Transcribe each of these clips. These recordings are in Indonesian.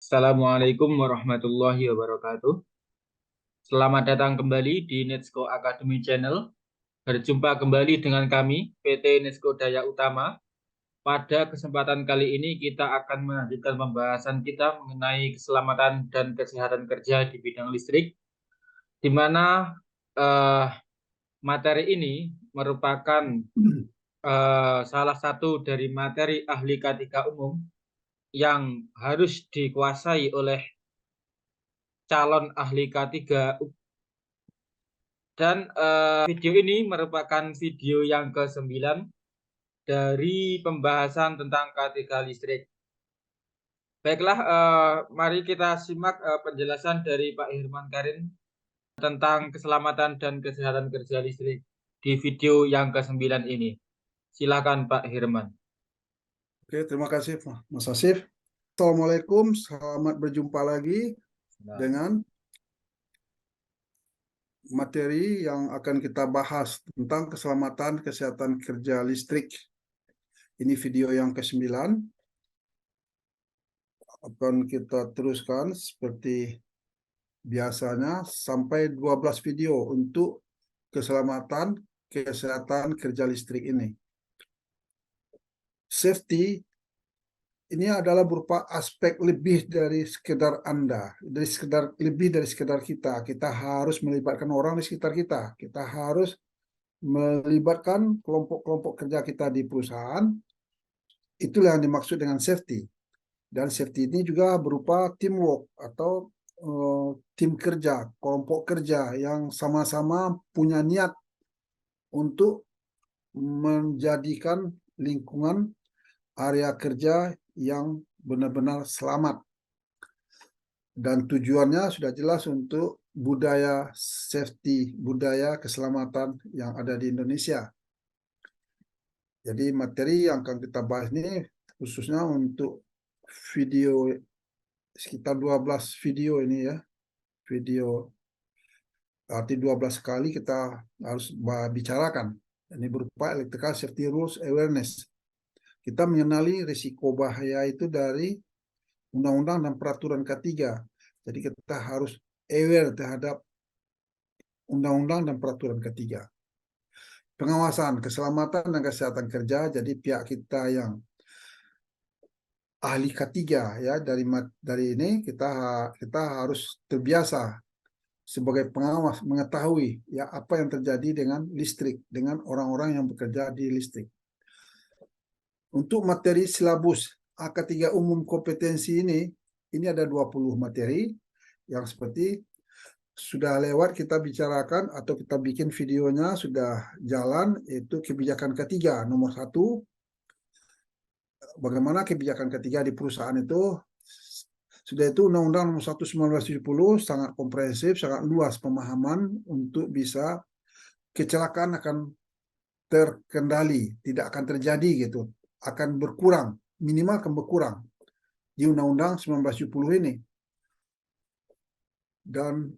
Assalamualaikum warahmatullahi wabarakatuh. Selamat datang kembali di Netsco Academy Channel. Berjumpa kembali dengan kami, PT Netsco Daya Utama. Pada kesempatan kali ini kita akan melanjutkan pembahasan kita mengenai keselamatan dan kesehatan kerja di bidang listrik, di mana eh, materi ini merupakan salah satu dari materi ahli K3 umum yang harus dikuasai oleh calon ahli K3. Dan video ini merupakan video yang ke-9 dari pembahasan tentang K3 listrik. Baiklah, mari kita simak penjelasan dari Pak Hirman Karin tentang keselamatan dan kesehatan kerja listrik di video yang ke-9 ini. Silakan Pak Hirman. Oke, terima kasih Mas Asif. Assalamualaikum, selamat berjumpa lagi dengan materi yang akan kita bahas tentang keselamatan kesehatan kerja listrik. Ini video yang ke-9. Akan kita teruskan seperti biasanya sampai 12 video untuk keselamatan kesehatan kerja listrik ini. Safety ini adalah berupa aspek lebih dari sekedar Anda, lebih dari sekedar kita. Kita harus melibatkan orang di sekitar kita. Kita harus melibatkan kelompok-kelompok kerja kita di perusahaan. Itulah yang dimaksud dengan safety. Dan safety ini juga berupa teamwork atau tim kerja, kelompok kerja yang sama-sama punya niat untuk menjadikan lingkungan area kerja yang benar-benar selamat. Dan tujuannya sudah jelas untuk budaya safety, budaya keselamatan yang ada di Indonesia. Jadi materi yang akan kita bahas ini khususnya untuk video, sekitar 12 video ini ya. Video arti 12 kali kita harus bicarakan. Ini berupa Electrical Safety Rules Awareness. Kita mengenali risiko bahaya itu dari undang-undang dan peraturan K3. Jadi kita harus aware terhadap undang-undang dan peraturan K3. Pengawasan keselamatan dan kesehatan kerja, jadi pihak kita yang ahli K3 ya, dari ini kita harus terbiasa sebagai pengawas mengetahui ya apa yang terjadi dengan listrik, dengan orang-orang yang bekerja di listrik. Untuk materi silabus AK3 umum kompetensi ini ada 20 materi yang seperti sudah lewat kita bicarakan atau kita bikin videonya sudah jalan, yaitu kebijakan ketiga nomor 1. Bagaimana kebijakan ketiga di perusahaan itu, sudah itu Undang-Undang nomor 1 1970 sangat komprehensif, sangat luas pemahaman untuk bisa kecelakaan akan terkendali, tidak akan terjadi gitu, akan berkurang, minimal akan berkurang di Undang-Undang 1970 ini. Dan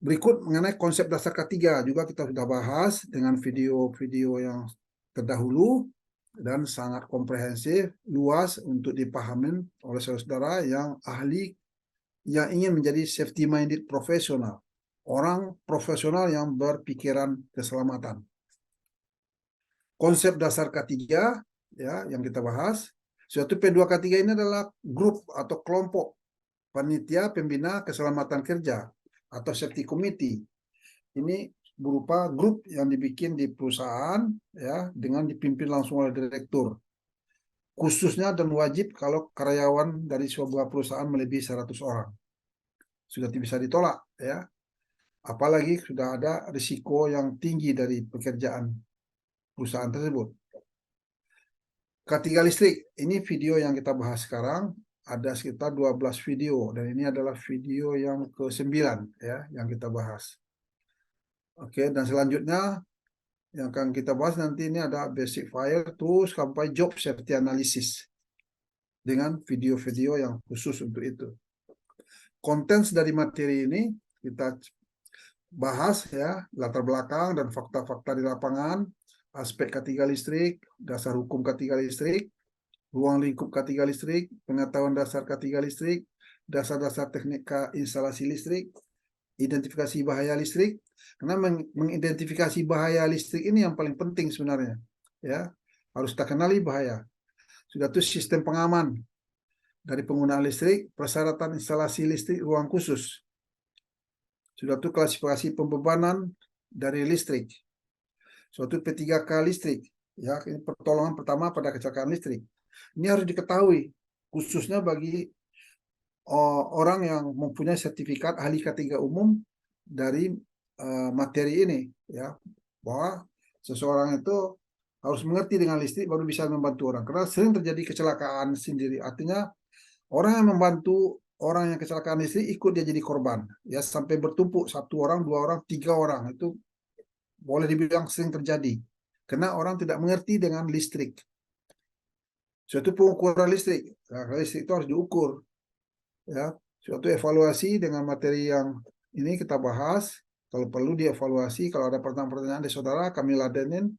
berikut mengenai konsep dasar K3 juga kita sudah bahas dengan video-video yang terdahulu dan sangat komprehensif, luas untuk dipahami oleh saudara yang ahli yang ingin menjadi safety minded profesional, orang profesional yang berpikiran keselamatan. Konsep dasar K3 ya yang kita bahas, suatu P2K3 ini adalah grup atau kelompok panitia pembina keselamatan kerja atau safety committee. Ini berupa grup yang dibikin di perusahaan ya dengan dipimpin langsung oleh direktur. Khususnya dan wajib kalau karyawan dari sebuah perusahaan melebihi 100 orang. Sudah bisa ditolak ya. Apalagi sudah ada risiko yang tinggi dari pekerjaan perusahaan tersebut. K3 listrik, ini video yang kita bahas sekarang. Ada sekitar 12 video dan ini adalah video yang ke-9 ya yang kita bahas. Oke, dan selanjutnya yang akan kita bahas nanti ini ada basic fire terus sampai job safety analysis dengan video-video yang khusus untuk itu. Konten dari materi ini kita bahas ya latar belakang dan fakta-fakta di lapangan, aspek K3 listrik, dasar hukum K3 listrik, ruang lingkup K3 listrik, pengetahuan dasar K3 listrik, dasar-dasar teknik instalasi listrik, identifikasi bahaya listrik. Karena mengidentifikasi bahaya listrik ini yang paling penting sebenarnya. Ya, harus kita kenali bahaya. Sudah itu sistem pengaman dari penggunaan listrik, persyaratan instalasi listrik ruang khusus. Sudah itu klasifikasi pembebanan dari listrik. Suatu P3K listrik, ya, ini pertolongan pertama pada kecelakaan listrik. Ini harus diketahui khususnya bagi orang yang mempunyai sertifikat ahli K3 umum dari materi ini, ya, bahwa seseorang itu harus mengerti dengan listrik baru bisa membantu orang. Karena sering terjadi kecelakaan sendiri. Artinya orang yang membantu orang yang kecelakaan listrik ikut dia jadi korban, ya, sampai bertumpuk 1 orang, 2 orang, 3 orang. Itu boleh dibilang sering terjadi karena orang tidak mengerti dengan listrik. Suatu pengukuran listrik, nah, listrik itu harus diukur, ya. Suatu evaluasi dengan materi yang ini kita bahas. Kalau perlu dievaluasi, kalau ada pertanyaan-pertanyaan dari saudara kami ladenin,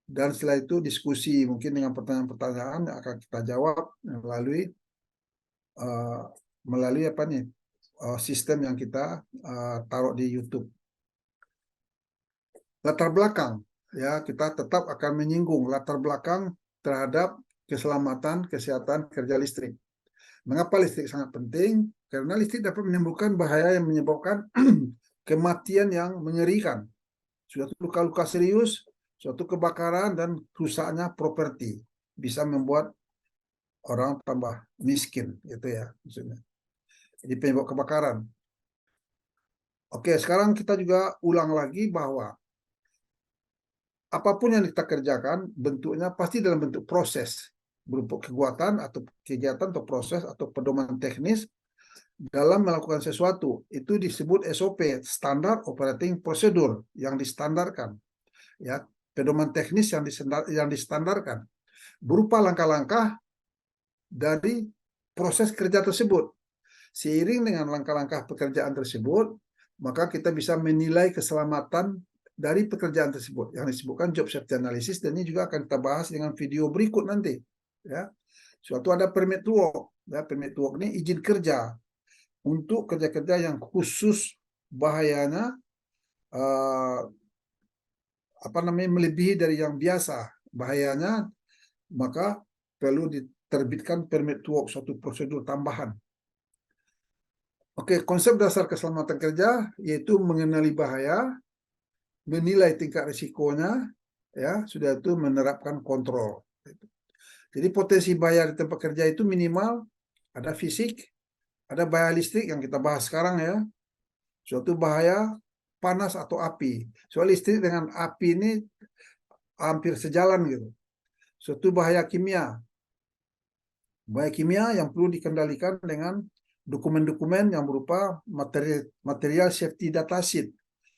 dan setelah itu diskusi mungkin dengan pertanyaan-pertanyaan yang akan kita jawab melalui apa nih sistem yang kita taruh di YouTube. Latar belakang, ya, kita tetap akan menyinggung latar belakang terhadap keselamatan kesehatan kerja listrik. Mengapa listrik sangat penting? Karena listrik dapat menimbulkan bahaya yang menyebabkan kematian yang mengerikan, suatu luka-luka serius, suatu kebakaran, dan rusaknya properti. Bisa membuat orang tambah miskin, gitu ya maksudnya. Jadi penyebab kebakaran. Oke, sekarang kita juga ulang lagi bahwa apapun yang kita kerjakan bentuknya pasti dalam bentuk proses, berupa kegiatan atau proses atau pedoman teknis dalam melakukan sesuatu. Itu disebut SOP, standar operating procedure, yang distandarkan, ya, pedoman teknis yang distandarkan berupa langkah-langkah dari proses kerja tersebut. Seiring dengan langkah-langkah pekerjaan tersebut, maka kita bisa menilai keselamatan dari pekerjaan tersebut yang disebutkan job safety analysis, dan ini juga akan kita bahas dengan video berikut nanti, ya. Suatu ada permit to work, ya. Permit to work ini izin kerja untuk kerja-kerja yang khusus bahayanya melebihi dari yang biasa bahayanya, maka perlu diterbitkan permit to work, suatu prosedur tambahan. Oke, konsep dasar keselamatan kerja yaitu mengenali bahaya, menilai tingkat risikonya, ya, sudah itu menerapkan kontrol. Jadi potensi bahaya di tempat kerja itu minimal ada fisik, ada bahaya listrik yang kita bahas sekarang, ya, suatu bahaya panas atau api. Soal listrik dengan api ini hampir sejalan gitu. Suatu bahaya kimia. Bahaya kimia yang perlu dikendalikan dengan dokumen-dokumen yang berupa material safety data sheet,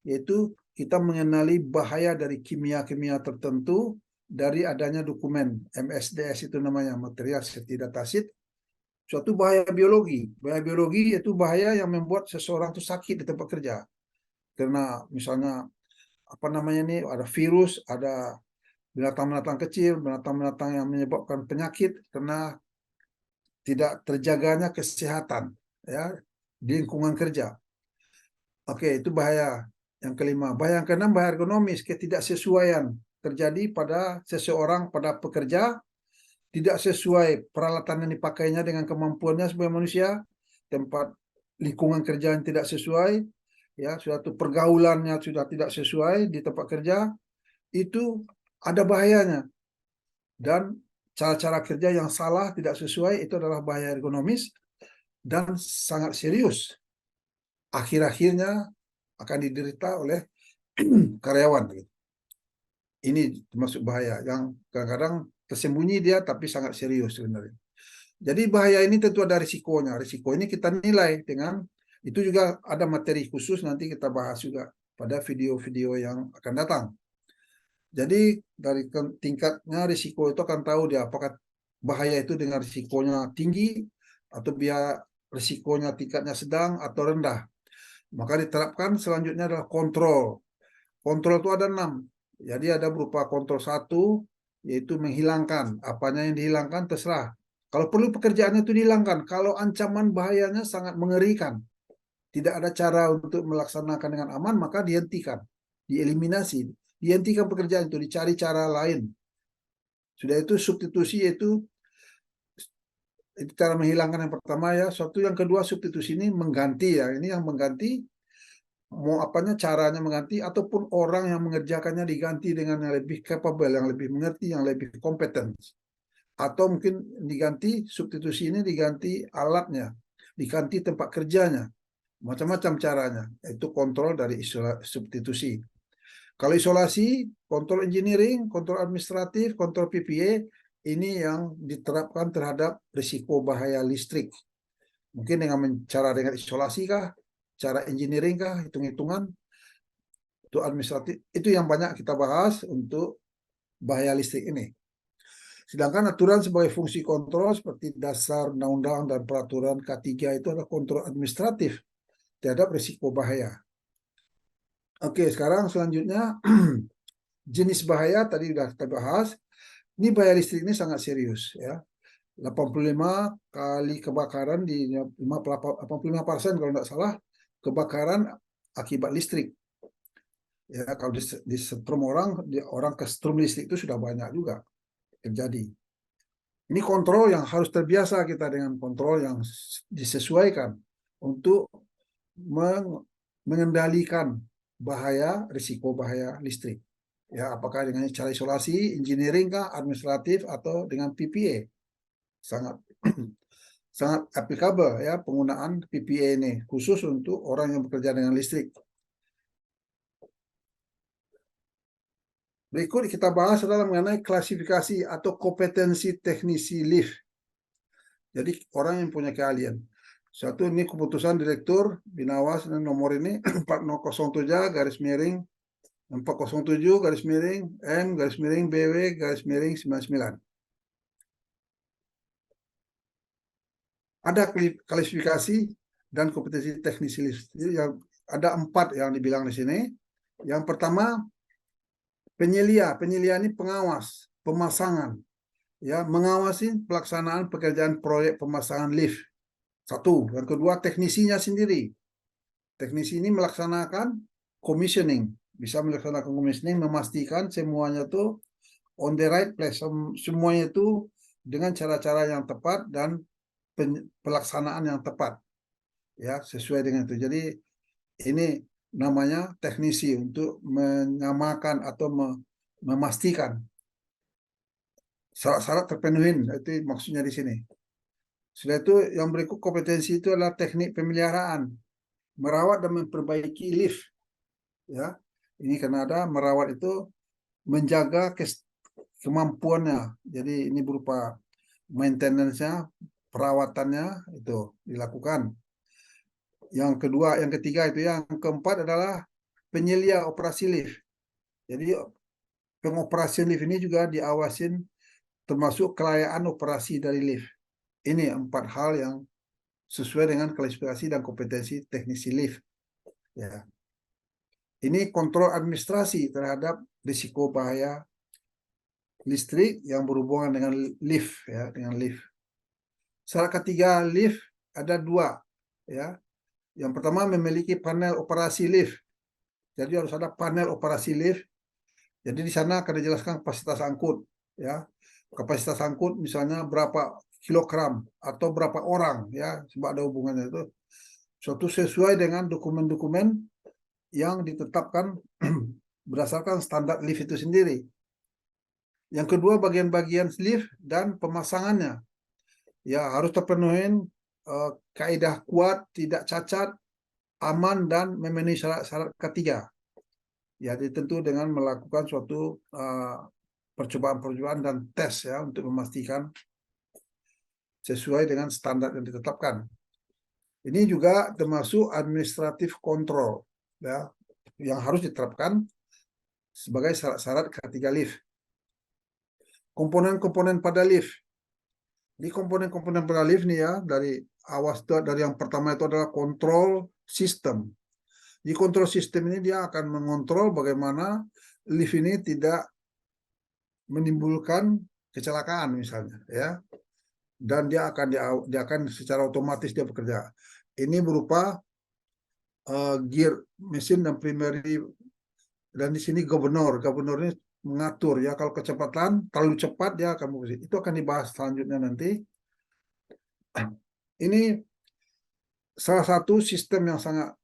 yaitu kita mengenali bahaya dari kimia-kimia tertentu dari adanya dokumen MSDS, itu namanya material safety data sheet. Suatu bahaya biologi. Bahaya biologi yaitu bahaya yang membuat seseorang itu sakit di tempat kerja. Karena misalnya ada virus, ada binatang-binatang kecil, binatang-binatang yang menyebabkan penyakit karena tidak terjaganya kesehatan, ya, di lingkungan kerja. Oke, itu bahaya yang kelima. Bahaya yang keenam, bahaya ergonomis, ketidaksesuaian terjadi pada seseorang, pada pekerja, tidak sesuai peralatan yang dipakainya dengan kemampuannya sebagai manusia, tempat lingkungan kerja yang tidak sesuai, ya, suatu pergaulannya sudah tidak sesuai di tempat kerja, itu ada bahayanya. Dan cara-cara kerja yang salah, tidak sesuai, itu adalah bahaya ergonomis dan sangat serius. Akhir-akhirnya akan diderita oleh karyawan. Ini termasuk bahaya yang kadang-kadang tersembunyi dia tapi sangat serius sebenarnya. Jadi bahaya ini tentu ada risikonya. Risiko ini kita nilai dengan, itu juga ada materi khusus nanti kita bahas juga pada video-video yang akan datang. Jadi dari tingkatnya risiko itu akan tahu dia apakah bahaya itu dengan risikonya tinggi atau risikonya tingkatnya sedang atau rendah. Maka diterapkan selanjutnya adalah kontrol. Kontrol itu ada 6. Jadi ada berupa kontrol 1, yaitu menghilangkan. Apanya yang dihilangkan terserah. Kalau perlu pekerjaannya itu dihilangkan. Kalau ancaman bahayanya sangat mengerikan, tidak ada cara untuk melaksanakan dengan aman, maka dihentikan, dieliminasi, dihentikan pekerjaan itu, dicari cara lain. Sudah itu substitusi, itu cara menghilangkan yang pertama ya. Suatu yang kedua, substitusi ini mengganti ya. Ini yang mengganti, mau apanya caranya mengganti, ataupun orang yang mengerjakannya diganti dengan yang lebih capable, yang lebih mengerti, yang lebih kompeten. Atau mungkin diganti, substitusi ini diganti alatnya, diganti tempat kerjanya. Macam-macam caranya. Itu kontrol dari substitusi. Kalau isolasi, kontrol engineering, kontrol administratif, kontrol PPA, ini yang diterapkan terhadap risiko bahaya listrik. Mungkin dengan cara dengan isolasi kah, cara engineering kah, hitung-hitungan, itu administratif. Itu yang banyak kita bahas untuk bahaya listrik ini. Sedangkan aturan sebagai fungsi kontrol seperti dasar undang-undang dan peraturan K3 itu adalah kontrol administratif terhadap risiko bahaya. Oke, sekarang selanjutnya jenis bahaya tadi sudah kita bahas. Ini bahaya listrik ini sangat serius ya. 85 kali kebakaran di 85% kalau tidak salah kebakaran akibat listrik. Ya, kalau disetrum orang kesetrum listrik itu sudah banyak juga terjadi. Ini kontrol yang harus terbiasa kita dengan kontrol yang disesuaikan untuk mengendalikan bahaya, risiko bahaya listrik. Ya, apakah dengan cara isolasi, engineering kah, administratif, atau dengan PPA. Sangat sangat applicable ya penggunaan PPA ini, khusus untuk orang yang bekerja dengan listrik. Berikut kita bahas adalah mengenai klasifikasi atau kompetensi teknisi lift. Jadi orang yang punya keahlian. Satu, ini keputusan Direktur Binawas dan nomor ini 4007 garis miring 407 garis miring M garis miring BW garis miring 99. Ada klasifikasi dan kompetensi teknisi lift. Jadi ada 4 yang dibilang di sini. Yang pertama, penyelia. Penyelia ini pengawas, pemasangan. Ya, mengawasi pelaksanaan pekerjaan proyek pemasangan lift. Satu. Yang kedua, teknisinya sendiri. Teknisi ini melaksanakan commissioning. Bisa melaksanakan commissioning, memastikan semuanya itu on the right place. Semuanya itu dengan cara-cara yang tepat dan pelaksanaan yang tepat. Ya, sesuai dengan itu. Jadi ini namanya teknisi untuk menyamakan atau memastikan syarat-syarat terpenuhi. Itu maksudnya di sini. Setelah itu yang berikut kompetensi itu adalah teknik pemeliharaan, merawat dan memperbaiki lift. Ya, ini karena ada merawat itu menjaga kemampuannya. Jadi ini berupa maintenance-nya, perawatannya itu dilakukan. Yang kedua, yang ketiga itu, yang keempat adalah penyelia operasi lift. Jadi pengoperasian lift ini juga diawasin, termasuk kelayaan operasi dari lift. Ini 4 hal yang sesuai dengan klasifikasi dan kompetensi teknisi lift. Ya. Ini kontrol administrasi terhadap risiko bahaya listrik yang berhubungan dengan lift, ya, dengan lift. Syarat ketiga lift ada 2, ya. Yang pertama memiliki panel operasi lift. Jadi harus ada panel operasi lift. Jadi di sana akan dijelaskan kapasitas angkut, ya. Kapasitas angkut misalnya berapa kilogram atau berapa orang, ya, sebab ada hubungannya itu. Suatu sesuai dengan dokumen-dokumen yang ditetapkan berdasarkan standar lift itu sendiri. Yang kedua, bagian-bagian lift dan pemasangannya. Ya, harus terpenuhi kaidah kuat, tidak cacat, aman, dan memenuhi syarat-syarat ketiga. Ya, tentu dengan melakukan suatu percobaan-percobaan dan tes ya untuk memastikan sesuai dengan standar yang ditetapkan. Ini juga termasuk administratif kontrol ya, yang harus diterapkan sebagai syarat-syarat ketiga lift. Komponen-komponen pada lift. Di komponen-komponen pada lift nih ya, dari yang pertama itu adalah kontrol sistem. Di kontrol sistem ini dia akan mengontrol bagaimana lift ini tidak menimbulkan kecelakaan misalnya, ya. Dan dia akan secara otomatis dia bekerja. Ini berupa gear mesin dan primary, dan di sini gubernur ini mengatur, ya, kalau kecepatan terlalu cepat dia akan bekerja. Itu akan dibahas selanjutnya nanti. Ini salah satu sistem yang sangat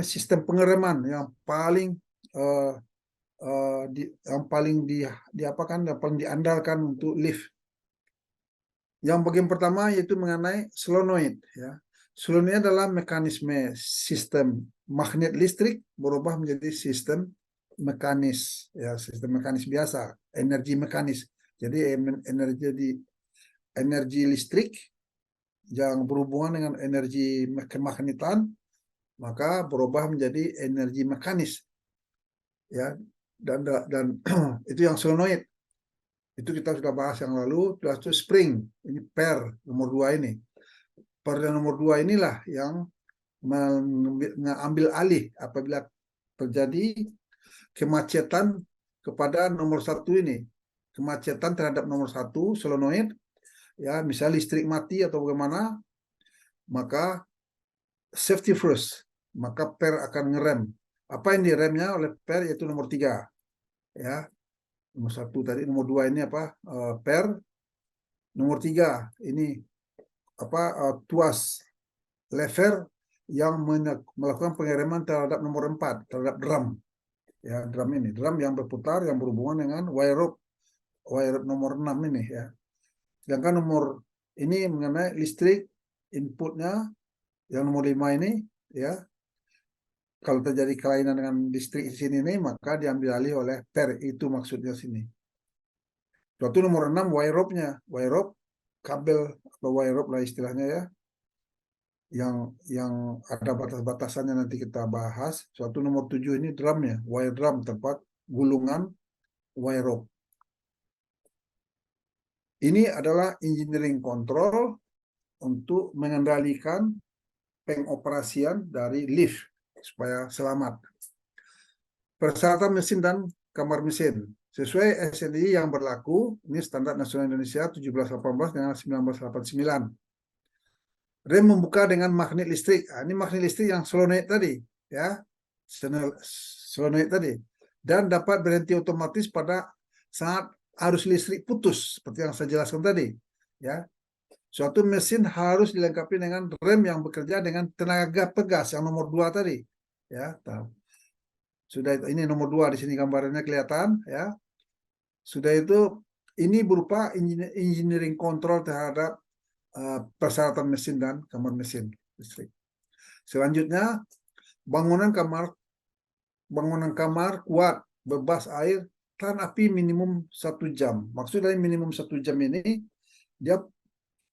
sistem pengereman yang paling uh, yang paling diandalkan untuk lift. Yang bagian pertama yaitu mengenai solenoid, ya. Solenoid adalah mekanisme sistem magnet listrik berubah menjadi sistem mekanis, ya, sistem mekanis biasa, energi mekanis. Jadi energi listrik yang berhubungan dengan energi kemagnetan maka berubah menjadi energi mekanis, ya. Dan itu yang solenoid. Itu kita sudah bahas yang lalu. Itu spring, ini per nomor 2 ini. Per nomor 2 inilah yang mengambil alih apabila terjadi kemacetan kepada nomor 1 ini. Kemacetan terhadap nomor 1 solenoid, ya, misal listrik mati atau bagaimana, maka safety first, maka per akan ngerem. Apa yang diremnya oleh per yaitu nomor 3, ya. Nomor 1 tadi, nomor 2 ini per. Nomor 3 ini tuas lever yang melakukan pengereman terhadap nomor 4, terhadap drum, ya, drum yang berputar yang berhubungan dengan wire rope nomor 6 ini, ya. Sedangkan nomor ini mengenai listrik inputnya yang nomor 5 ini, ya. Kalau terjadi kelainan dengan listrik di sini nih, maka diambil alih oleh per, itu maksudnya sini. Suatu nomor 6 wire rope, kabel atau wire rope lah istilahnya, ya. Yang ada batas-batasannya nanti kita bahas. Suatu nomor 7 ini drumnya, wire drum, tempat gulungan wire rope. Ini adalah engineering control untuk mengendalikan pengoperasian dari lift supaya selamat. Persyaratan mesin dan kamar mesin sesuai SNI yang berlaku, ini Standar Nasional Indonesia 1718 dengan 1989. Rem membuka dengan magnet listrik. Ini magnet listrik yang solenoid tadi, ya, solenoid tadi, dan dapat berhenti otomatis pada saat arus listrik putus, seperti yang saya jelaskan tadi, ya. Suatu mesin harus dilengkapi dengan rem yang bekerja dengan tenaga pegas yang nomor 2 tadi, ya. Sudah, ini nomor 2 di sini gambarnya kelihatan, ya. Sudah itu, ini berupa engineering control terhadap persyaratan mesin dan kamar mesin listrik. Selanjutnya, bangunan kamar kuat, bebas air, tahan api minimum 1 jam. Maksud dari minimum 1 jam ini, dia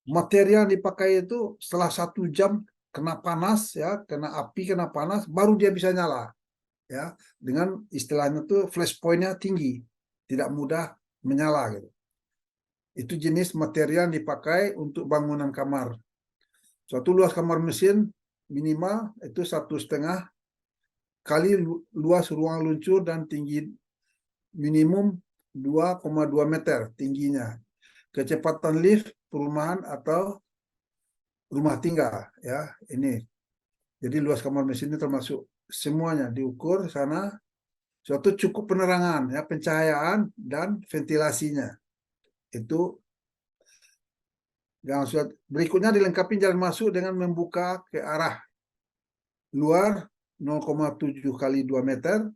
material yang dipakai itu setelah 1 jam kena panas, ya, kena api, kena panas, baru dia bisa nyala, ya. Dengan istilahnya tuh flash point-nya tinggi, tidak mudah menyala, gitu. Itu jenis material yang dipakai untuk bangunan kamar. Suatu luas kamar mesin minimal itu 1,5 kali luas ruang luncur dan tinggi minimum 2,2 meter tingginya. Kecepatan lift perumahan atau rumah tinggal, ya, ini. Jadi luas kamar mesin ini termasuk semuanya diukur sana. Suatu cukup penerangan, ya, pencahayaan dan ventilasinya. Itu yang berikutnya dilengkapi jalan masuk dengan membuka ke arah luar 0,7 kali 2 meter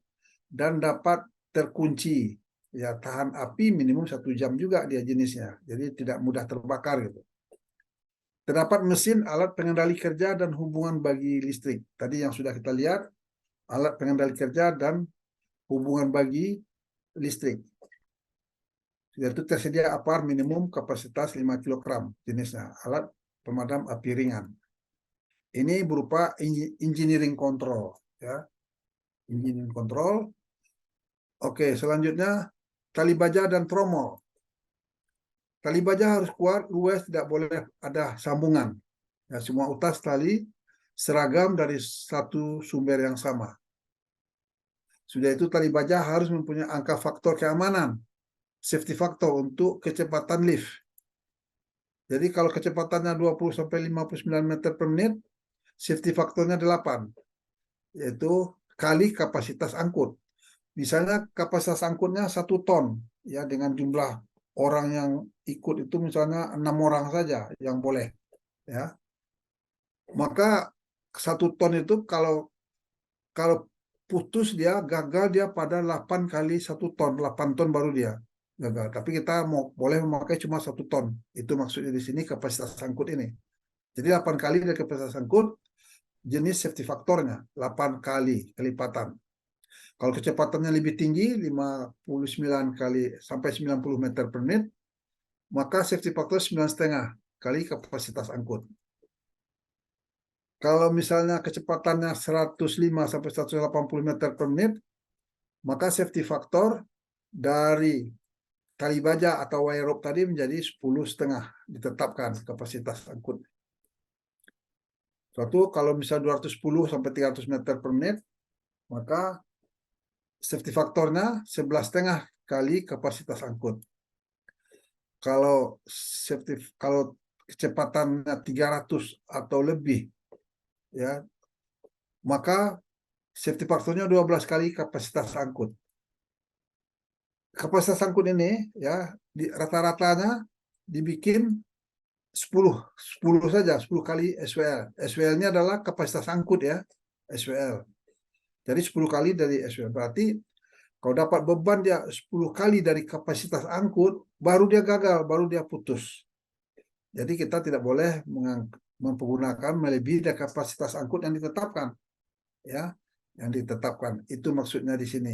dan dapat terkunci, ya, tahan api minimum 1 jam juga dia jenisnya, jadi tidak mudah terbakar, gitu. Terdapat mesin, alat pengendali kerja dan hubungan bagi listrik. Tadi yang sudah kita lihat, alat pengendali kerja dan hubungan bagi listrik. Yaitu tersedia apar minimum kapasitas 5 kg jenisnya, alat pemadam api ringan. Ini berupa engineering control, ya. Engineering control. Oke, selanjutnya tali baja dan tromol. Tali baja harus kuat, luas, tidak boleh ada sambungan. Ya, semua utas tali seragam dari satu sumber yang sama. Sudah itu tali baja harus mempunyai angka faktor keamanan, safety factor untuk kecepatan lift. Jadi kalau kecepatannya 20 sampai 59 meter per menit, safety faktornya 8, yaitu kali kapasitas angkut. Misalnya kapasitas angkutnya 1 ton, ya dengan jumlah orang yang ikut itu misalnya 6 orang saja yang boleh, ya. Maka 1 ton itu kalau kalau putus dia gagal dia pada 8 kali 1 ton, 8 ton baru dia gagal. Tapi kita boleh memakai cuma 1 ton. Itu maksudnya di sini kapasitas angkut ini. Jadi 8 kali dari kapasitas angkut, jenis safety faktornya 8 kali kelipatan. Kalau kecepatannya lebih tinggi 59 kali sampai 90 meter per menit, maka safety faktor 9,5 kali kapasitas angkut. Kalau misalnya kecepatannya 105 sampai 180 meter per menit, maka safety faktor dari tali baja atau wire rope tadi menjadi 10,5 ditetapkan kapasitas angkut. Suatu kalau misalnya 210 sampai 300 meter per menit, maka safety faktornya 11,5 kali kapasitas angkut. Kalau kecepatannya 300 atau lebih, ya, maka safety faktornya 12 kali kapasitas angkut. Kapasitas angkut ini, ya, rata-ratanya dibikin 10 saja, 10 kali SWL. SWL-nya adalah kapasitas angkut, ya, SWL. Jadi 10 kali dari SWL. Berarti kalau dapat beban dia 10 kali dari kapasitas angkut, baru dia gagal, baru dia putus. Jadi kita tidak boleh mempergunakan melebihi dari kapasitas angkut yang ditetapkan, ya, yang ditetapkan. Itu maksudnya di sini,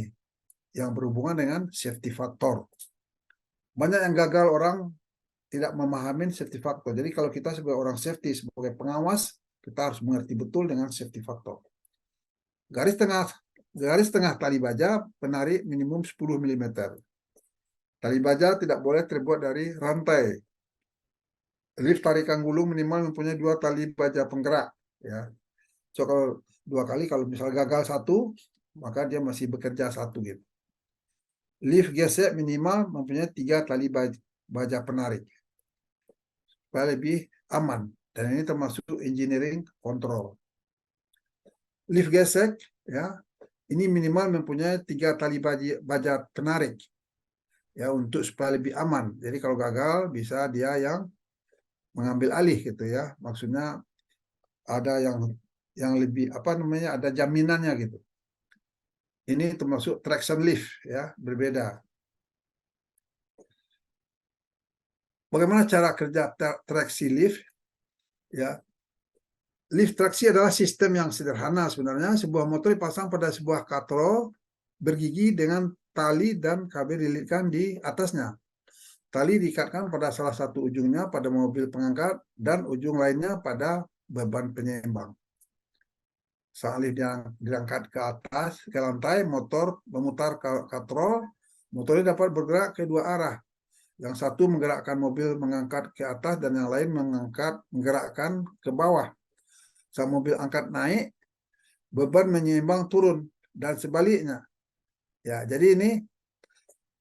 yang berhubungan dengan safety factor. Banyak yang gagal orang tidak memahami safety factor. Jadi kalau kita sebagai orang safety, sebagai pengawas, kita harus mengerti betul dengan safety factor. Garis tengah tali baja penarik minimum 10 mm. Tali baja tidak boleh terbuat dari rantai. Lift tarikan gulung minimal mempunyai 2 tali baja penggerak, ya. So kalau 2 kali, kalau misal gagal 1, maka dia masih bekerja 1 gitu. Lift gesek minimal mempunyai 3 tali baja penarik supaya lebih aman, dan ini termasuk engineering control. Lift gesek, ya, ini minimal mempunyai 3 tali baja penarik, ya, untuk supaya lebih aman. Jadi kalau gagal bisa dia yang mengambil alih gitu, ya. Maksudnya ada yang lebih ada jaminannya gitu. Ini termasuk traction lift, ya, berbeda. Bagaimana cara kerja traksi lift? Ya, lift traksi adalah sistem yang sederhana sebenarnya. Sebuah motor dipasang pada sebuah katrol bergigi dengan tali dan kabel dililitkan di atasnya. Tali diikatkan pada salah satu ujungnya pada mobil pengangkat dan ujung lainnya pada beban penyeimbang. Saat lift diangkat ke atas, ke lantai, motor memutar katrol, motornya dapat bergerak ke 2 arah. Yang satu menggerakkan mobil mengangkat ke atas dan yang lain menggerakkan ke bawah. Saat mobil angkat naik, beban menyeimbang turun dan sebaliknya. Ya, jadi ini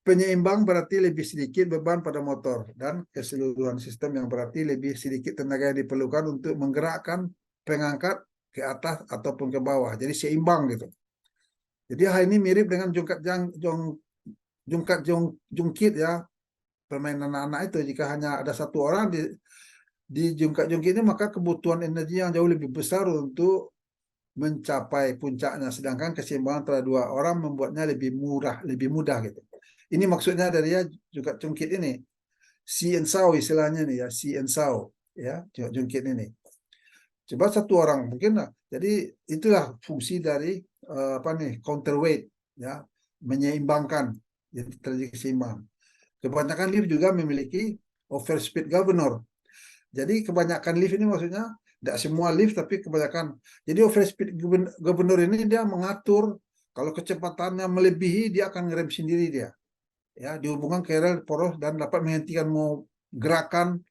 penyeimbang berarti lebih sedikit beban pada motor dan keseluruhan sistem yang berarti lebih sedikit tenaga yang diperlukan untuk menggerakkan pengangkat ke atas ataupun ke bawah. Jadi seimbang gitu. Jadi hal ini mirip dengan jungkit, ya, permainan anak-anak itu. Jika hanya ada 1 orang di jungkat-jungkit ini, maka kebutuhan energi yang jauh lebih besar untuk mencapai puncaknya, sedangkan keseimbangan antara 2 orang membuatnya lebih mudah gitu. Ini maksudnya dari, ya, jungkit ini, see and saw istilahnya nih, ya, see and saw, ya, jungkit ini. Coba 1 orang mungkin, jadi itulah fungsi dari counterweight, ya, menyeimbangkan, jadi terjadi seimbang. Kebanyakan lift juga memiliki overspeed governor. Jadi kebanyakan lift ini maksudnya tidak semua lift, tapi kebanyakan. Jadi overspeed governor ini dia mengatur kalau kecepatannya melebihi, dia akan ngerem sendiri dia. Ya, dihubungkan ke rel poros dan dapat menghentikan gerakan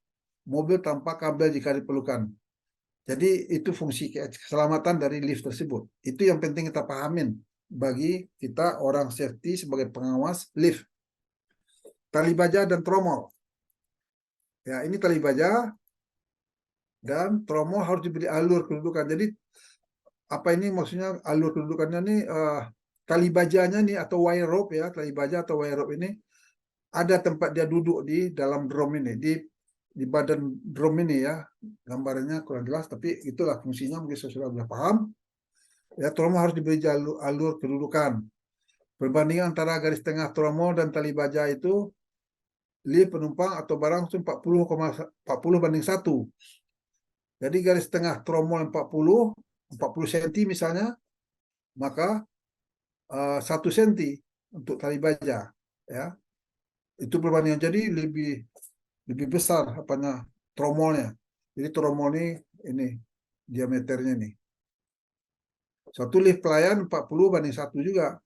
mobil tanpa kabel jika diperlukan. Jadi itu fungsi keselamatan dari lift tersebut. Itu yang penting kita pahamin bagi kita orang safety sebagai pengawas lift. Tali baja dan tromol. Ya, ini tali baja dan tromol harus diberi alur kedudukan. Jadi apa ini maksudnya alur kedudukannya nih, tali bajanya nih atau wire rope ya, tali baja atau wire rope ini ada tempat dia duduk di dalam drum ini, di badan drum ini ya. Gambarnya kurang jelas tapi itulah fungsinya, mungkin saya sudah paham. Ya, tromol harus diberi alur kedudukan. Perbandingan antara garis tengah tromol dan tali baja itu lift penumpang atau barang itu 40,40 banding 1. Jadi garis tengah tromol 40 cm misalnya, maka 1 cm untuk tali baja ya. Itu perbandingan, jadi lebih besar apanya tromolnya. Jadi tromol ini diameternya nih. Satu lift pelayan 40 banding 1 juga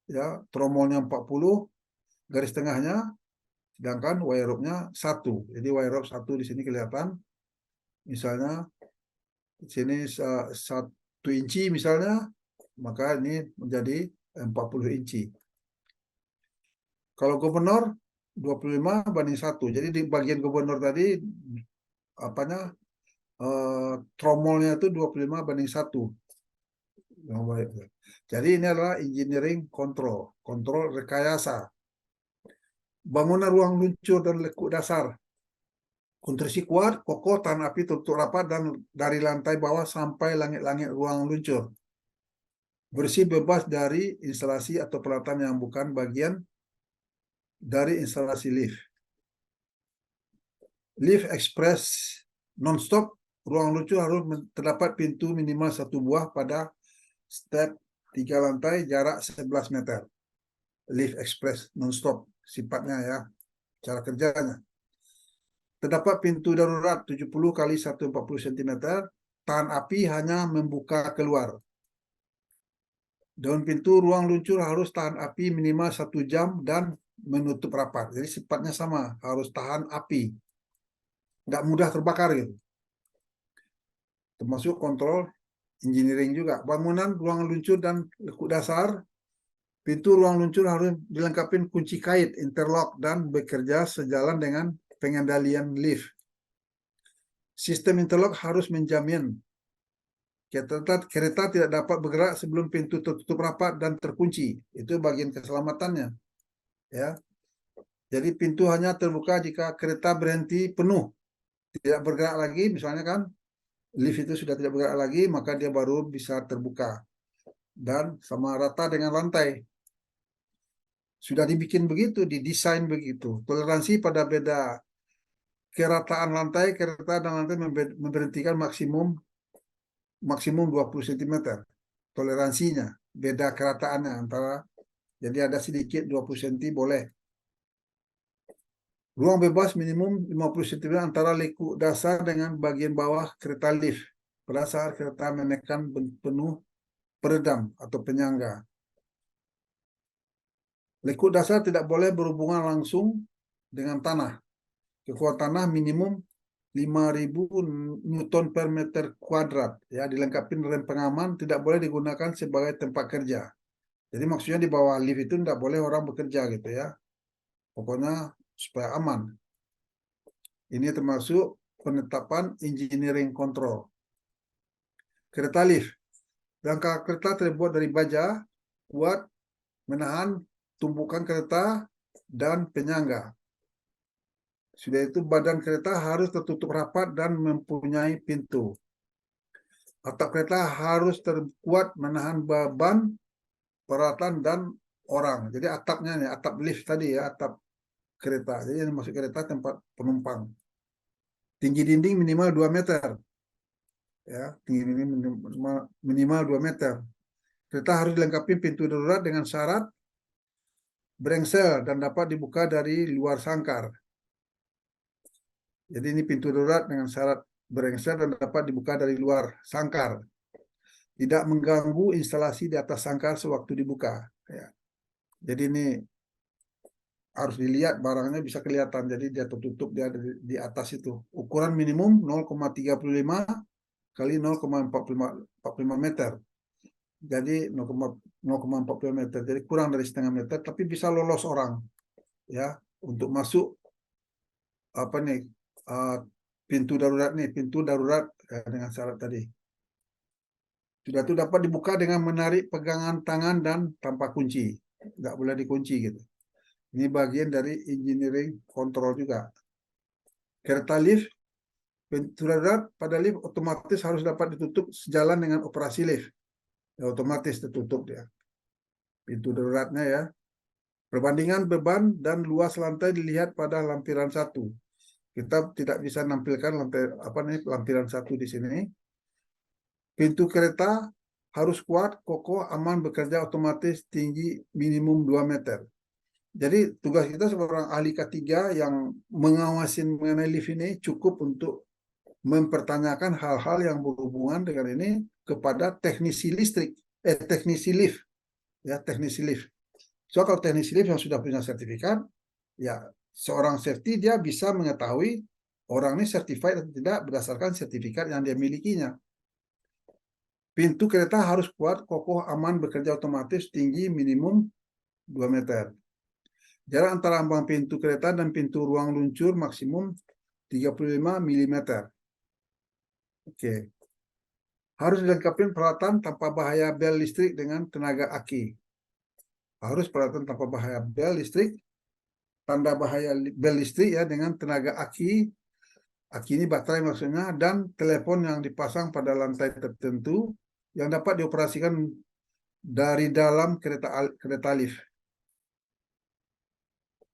ya, tromolnya 40, garis tengahnya, sedangkan wire rope-nya 1. Jadi wire rope 1 di sini kelihatan. Misalnya di sini 1 inci misalnya, maka ini menjadi 40 inci. Kalau gubernur 25 banding 1. Jadi di bagian gubernur tadi apanya tromolnya itu 25 banding 1. Jadi ini adalah engineering kontrol rekayasa. Bangunan ruang luncur dan lekuk dasar. Konstruksi kuat, kokoh, tahan api tertutup rapat dan dari lantai bawah sampai langit-langit ruang luncur. Bersih bebas dari instalasi atau peralatan yang bukan bagian dari instalasi lift. Lift express non-stop, ruang luncur harus terdapat pintu minimal 1 buah pada step 3 lantai, jarak 11 meter. Lift express non-stop sifatnya ya, cara kerjanya. Terdapat pintu darurat 70 kali 140 cm, tahan api hanya membuka keluar. Daun pintu ruang luncur harus tahan api minimal 1 jam dan menutup rapat. Jadi sifatnya sama, harus tahan api. Nggak mudah terbakar gitu. Termasuk kontrol engineering juga. Bangunan ruang luncur dan lekuk dasar, pintu ruang luncur harus dilengkapi kunci kait, interlock, dan bekerja sejalan dengan pengendalian lift. Sistem interlock harus menjamin kereta tidak dapat bergerak sebelum pintu tertutup rapat dan terkunci. Itu bagian keselamatannya. Ya. Jadi pintu hanya terbuka jika kereta berhenti penuh, tidak bergerak lagi, misalnya kan lift itu sudah tidak bergerak lagi, maka dia baru bisa terbuka dan sama rata dengan lantai. Sudah dibikin begitu, didesain begitu. Toleransi pada beda kerataan lantai, kereta dan lantai memberhentikan maksimum 20 cm. Toleransinya, beda kerataannya antara, jadi ada sedikit 20 cm boleh. Ruang bebas minimum 50 cm antara lekuk dasar dengan bagian bawah kereta lift. Pada saat kereta menekan penuh peredam atau penyangga. Lekuk dasar tidak boleh berhubungan langsung dengan tanah. Kekuatan tanah minimum 5.000 Newton per meter kuadrat. Ya, dilengkapi rem pengaman, tidak boleh digunakan sebagai tempat kerja. Jadi maksudnya di bawah lift itu tidak boleh orang bekerja gitu ya. Pokoknya supaya aman. Ini termasuk penetapan engineering control. Kereta lift. Rangka kereta terbuat dari baja kuat menahan tumpukan kereta dan penyangga. Sudah itu badan kereta harus tertutup rapat dan mempunyai pintu. Atap kereta harus terkuat menahan beban, peralatan, dan orang. Jadi atapnya nih, atap lift tadi ya, atap kereta. Jadi yang masuk kereta tempat penumpang. Tinggi dinding minimal 2 meter. Ya, tinggi dinding minimal 2 meter. Kereta harus dilengkapi pintu darurat dengan syarat brengsel dan dapat dibuka dari luar sangkar. Jadi ini pintu darurat dengan syarat brengsel dan dapat dibuka dari luar sangkar. Tidak mengganggu instalasi di atas sangkar sewaktu dibuka. Ya. Jadi ini harus dilihat barangnya bisa kelihatan. Jadi dia tertutup dia di atas itu. Ukuran minimum 0,35 kali 0,45 meter. Jadi 0,45 meter. Jadi kurang dari setengah meter, tapi bisa lolos orang ya untuk masuk apa nih pintu darurat dengan syarat tadi. Sudah itu dapat dibuka dengan menarik pegangan tangan dan tanpa kunci. Nggak boleh dikunci gitu. Ini bagian dari engineering control juga. Kereta lift, pintu darurat pada lift otomatis harus dapat ditutup sejalan dengan operasi lift. Ya, otomatis tertutup dia. Pintu daruratnya ya. Perbandingan beban dan luas lantai dilihat pada lampiran 1. Kita tidak bisa nampilkan lampiran 1 di sini. Pintu kereta harus kuat, kokoh, aman, bekerja otomatis, tinggi minimum 2 meter. Jadi tugas kita sebagai ahli K3 yang mengawasi mengenai lift ini cukup untuk mempertanyakan hal-hal yang berhubungan dengan ini kepada teknisi lift, ya teknisi lift. So kalau teknisi lift yang sudah punya sertifikat, ya seorang safety dia bisa mengetahui orang ini certified atau tidak berdasarkan sertifikat yang dia milikinya. Pintu kereta harus kuat, kokoh, aman, bekerja otomatis, tinggi minimum 2 meter. Jarak antara ambang pintu kereta dan pintu ruang luncur maksimum 35 mm. Oke. Harus dilengkapi peralatan tanpa bahaya bel listrik dengan tenaga aki. Harus peralatan tanpa bahaya bel listrik, tanda bahaya bel listrik ya dengan tenaga aki. Aki ini baterai maksudnya, dan telepon yang dipasang pada lantai tertentu yang dapat dioperasikan dari dalam kereta lift.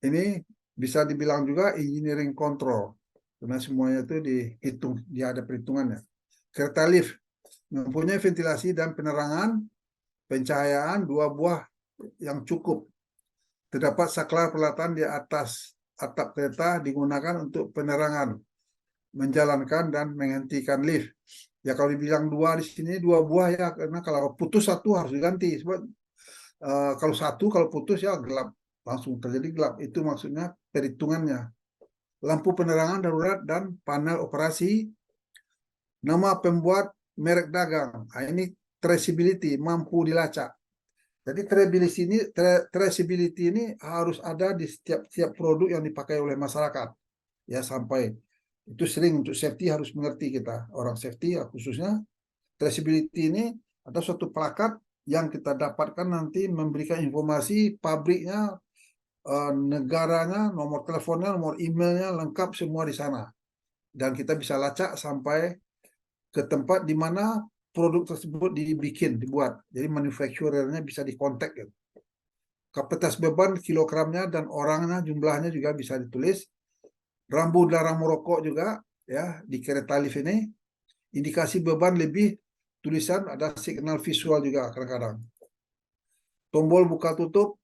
Ini bisa dibilang juga engineering control, karena semuanya itu dihitung, dia ada perhitungannya. Kereta lift mempunyai ventilasi dan penerangan, pencahayaan 2 buah yang cukup. Terdapat saklar peralatan di atas atap kereta digunakan untuk penerangan, menjalankan dan menghentikan lift. Ya kalau dibilang 2 di sini 2 buah ya, karena kalau putus 1 harus diganti. Sebab kalau putus ya gelap, langsung terjadi gelap. Itu maksudnya perhitungannya. Lampu penerangan darurat dan panel operasi. Nama pembuat, merek dagang. Nah, ini traceability, mampu dilacak. Jadi traceability ini harus ada di setiap produk yang dipakai oleh masyarakat. Ya sampai itu sering untuk safety harus mengerti kita. Orang safety ya khususnya traceability ini ada suatu plakat yang kita dapatkan nanti memberikan informasi pabriknya, negaranya, nomor teleponnya, nomor emailnya, lengkap semua di sana. Dan kita bisa lacak sampai ke tempat di mana produk tersebut dibuat. Jadi manufacturernya bisa dikontak. Gitu. Kapasitas beban, kilogramnya, dan orangnya, jumlahnya juga bisa ditulis. Rambu dilarang merokok juga ya di kereta lift ini. Indikasi beban lebih, tulisan ada signal visual juga kadang-kadang. Tombol buka tutup,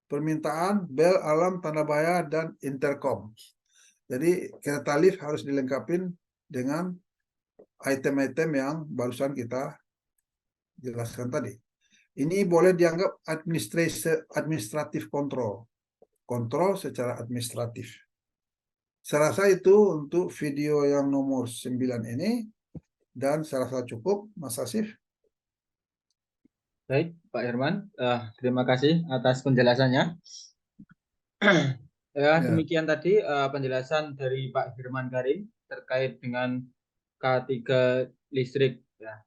permintaan, bel, alarm, tanda bahaya, dan intercom. Jadi kereta lift harus dilengkapi dengan item-item yang barusan kita jelaskan tadi. Ini boleh dianggap administratif kontrol secara administratif. Saya rasa itu untuk video yang nomor 9 ini, dan saya rasa cukup, Mas Asif. Baik, Pak Herman, terima kasih atas penjelasannya. Ya, demikian tadi penjelasan dari Pak Herman Karim terkait dengan K3 listrik. Ya.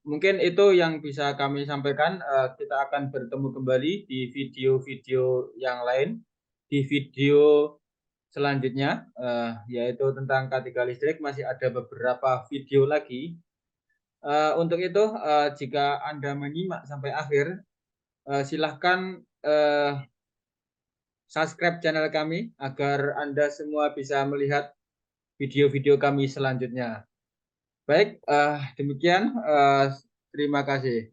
Mungkin itu yang bisa kami sampaikan. Kita akan bertemu kembali di video-video yang lain. Di video selanjutnya, yaitu tentang K3 listrik, masih ada beberapa video lagi. Untuk itu, jika Anda menyimak sampai akhir, silahkan subscribe channel kami agar Anda semua bisa melihat video-video kami selanjutnya. Baik, demikian. Terima kasih.